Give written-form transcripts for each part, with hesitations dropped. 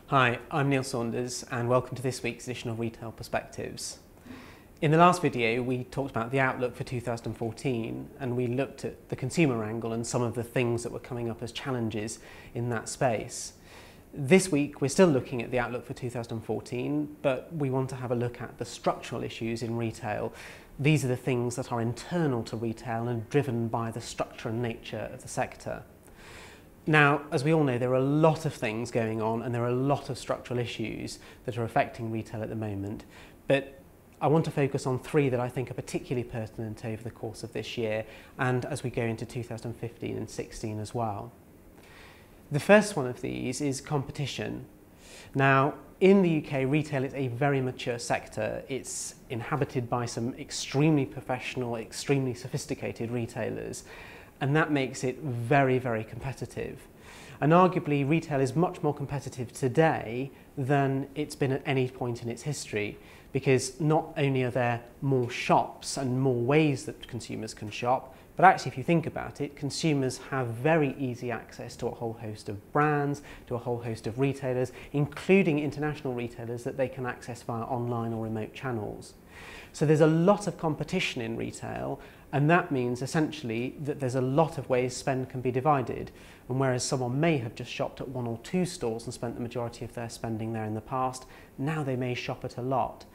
Hi, I'm Neil Saunders and welcome to this week's edition of Retail Perspectives. In the last video we talked about the outlook for 2014 and we looked at the consumer angle and some of the things that were coming up as challenges in that space. This week we're still looking at the outlook for 2014, but we want to have a look at the structural issues in retail. These are the things that are internal to retail and driven by the structure and nature of the sector. Now, as we all know, there are a lot of things going on and there are a lot of structural issues that are affecting retail at the moment, but I want to focus on three that I think are particularly pertinent over the course of this year and as we go into 2015 and 16 as well. The first one of these is competition. Now, in the UK, retail is a very mature sector. It's inhabited by some extremely professional, extremely sophisticated retailers, and that makes it very, very competitive. And arguably, retail is much more competitive today than it's been at any point in its history, because not only are there more shops and more ways that consumers can shop, but actually if you think about it, consumers have very easy access to a whole host of brands, to a whole host of retailers, including international retailers that they can access via online or remote channels. So there's a lot of competition in retail, and that means essentially that there's a lot of ways spend can be divided. And whereas someone may have just shopped at one or two stores and spent the majority of their spending there in the past, now they may shop at a lot.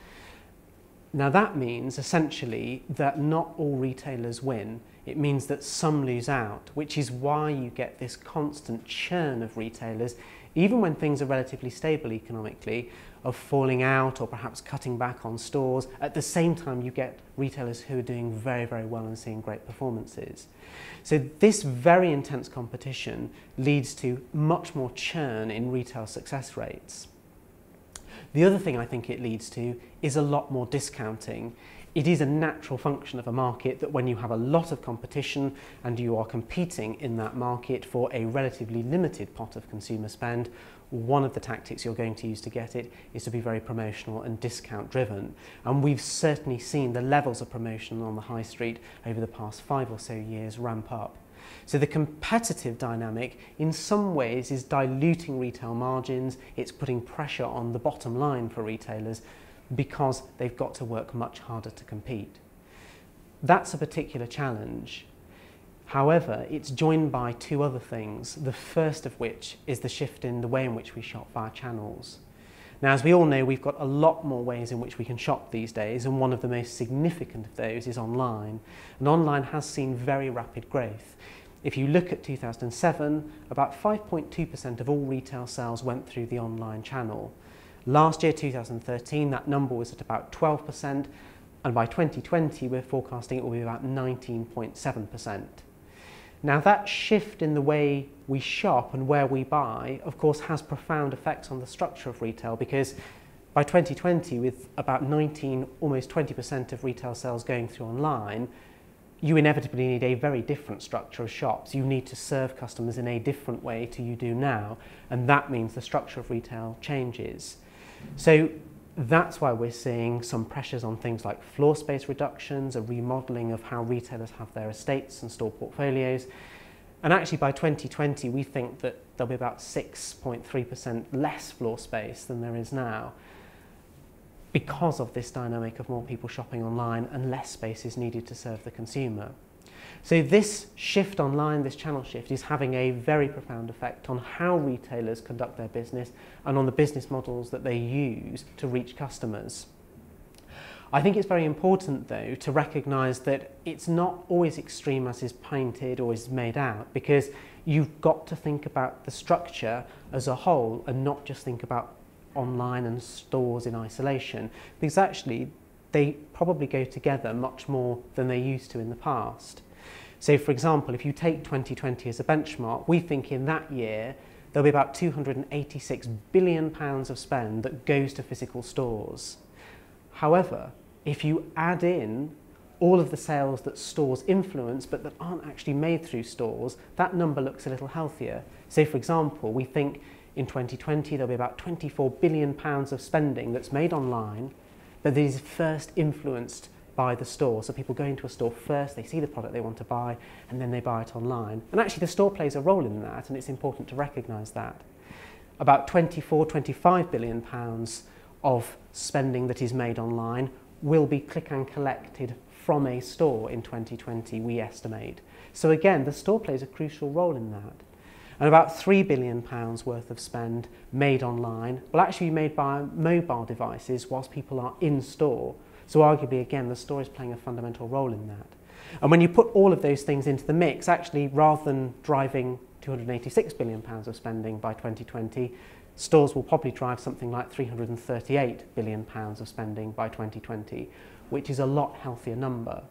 Now that means essentially that not all retailers win. It means that some lose out, which is why you get this constant churn of retailers, even when things are relatively stable economically, of falling out or perhaps cutting back on stores. At the same time, you get retailers who are doing very, very well and seeing great performances. So this very intense competition leads to much more churn in retail success rates. The other thing I think it leads to is a lot more discounting. It is a natural function of a market that when you have a lot of competition and you are competing in that market for a relatively limited pot of consumer spend, one of the tactics you're going to use to get it is to be very promotional and discount driven. And we've certainly seen the levels of promotion on the high street over the past 5 or so years ramp up. So the competitive dynamic in some ways is diluting retail margins, it's putting pressure on the bottom line for retailers because they've got to work much harder to compete. That's a particular challenge. However, it's joined by two other things, the first of which is the shift in the way in which we shop via channels. Now, as we all know, we've got a lot more ways in which we can shop these days, and one of the most significant of those is online. And online has seen very rapid growth. If you look at 2007, about 5.2% of all retail sales went through the online channel. Last year, 2013, that number was at about 12%, and by 2020, we're forecasting it will be about 19.7%. Now, that shift in the way we shop and where we buy, of course, has profound effects on the structure of retail, because by 2020, with about 19, almost 20% of retail sales going through online, you inevitably need a very different structure of shops. You need to serve customers in a different way to you do now, and that means the structure of retail changes. So that's why we're seeing some pressures on things like floor space reductions, a remodelling of how retailers have their estates and store portfolios. And actually by 2020, we think that there'll be about 6.3% less floor space than there is now, because of this dynamic of more people shopping online and less space is needed to serve the consumer. So this shift online, this channel shift, is having a very profound effect on how retailers conduct their business and on the business models that they use to reach customers. I think it's very important, though, to recognise that it's not always extreme as is painted or is made out, because you've got to think about the structure as a whole and not just think about online and stores in isolation, because actually they probably go together much more than they used to in the past. So for example, if you take 2020 as a benchmark, we think in that year there'll be about £286 billion of spend that goes to physical stores. However, if you add in all of the sales that stores influence but that aren't actually made through stores, that number looks a little healthier. So for example, we think in 2020 there'll be about £24 billion of spending that's made online, but that is first influenced by the store. So people go into a store first, they see the product they want to buy, and then they buy it online. And actually the store plays a role in that, and it's important to recognise that. about 24–25 billion pounds of spending that is made online will be click and collected from a store in 2020, we estimate. So again, the store plays a crucial role in that. And about £3 billion worth of spend made online will actually be made by mobile devices whilst people are in store. So arguably, again, the store is playing a fundamental role in that. And when you put all of those things into the mix, actually, rather than driving £286 billion of spending by 2020, stores will probably drive something like £338 billion of spending by 2020, which is a lot healthier number.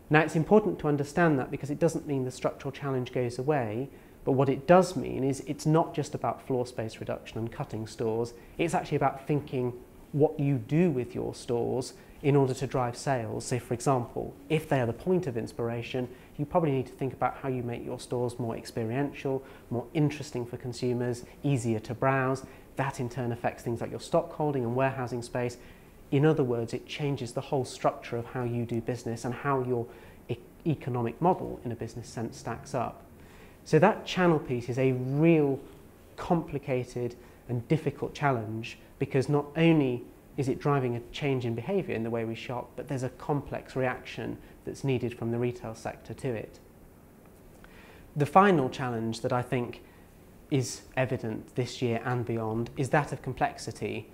Now, it's important to understand that because it doesn't mean the structural challenge goes away, but what it does mean is it's not just about floor space reduction and cutting stores, it's actually about thinking what you do with your stores in order to drive sales. So for example, if they are the point of inspiration, you probably need to think about how you make your stores more experiential, more interesting for consumers, easier to browse. That in turn affects things like your stock holding and warehousing space. In other words, it changes the whole structure of how you do business and how your economic model in a business sense stacks up. So that channel piece is a real complicated and difficult challenge because not only is it driving a change in behaviour in the way we shop, but there's a complex reaction that's needed from the retail sector to it. The final challenge that I think is evident this year and beyond is that of complexity.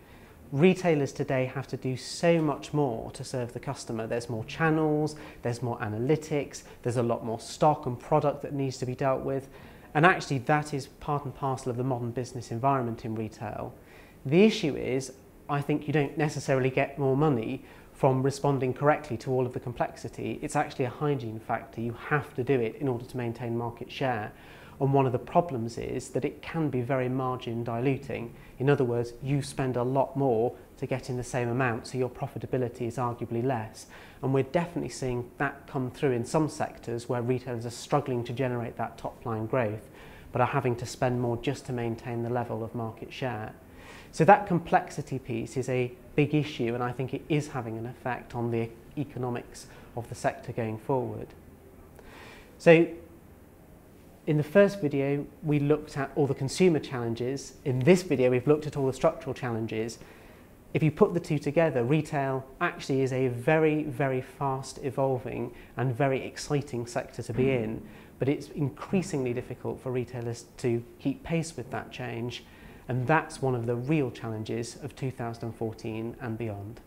Retailers today have to do so much more to serve the customer. There's more channels, there's more analytics, there's a lot more stock and product that needs to be dealt with. And actually that is part and parcel of the modern business environment in retail. The issue is, I think you don't necessarily get more money from responding correctly to all of the complexity. It's actually a hygiene factor. You have to do it in order to maintain market share. And one of the problems is that it can be very margin diluting. In other words, you spend a lot more to get in the same amount, so your profitability is arguably less. And we're definitely seeing that come through in some sectors where retailers are struggling to generate that top line growth, but are having to spend more just to maintain the level of market share. So that complexity piece is a big issue, and I think it is having an effect on the economics of the sector going forward. So in the first video, we looked at all the consumer challenges. In this video, we've looked at all the structural challenges. If you put the two together, retail actually is a very, very fast evolving and very exciting sector to be in, but it's increasingly difficult for retailers to keep pace with that change. And that's one of the real challenges of 2014 and beyond.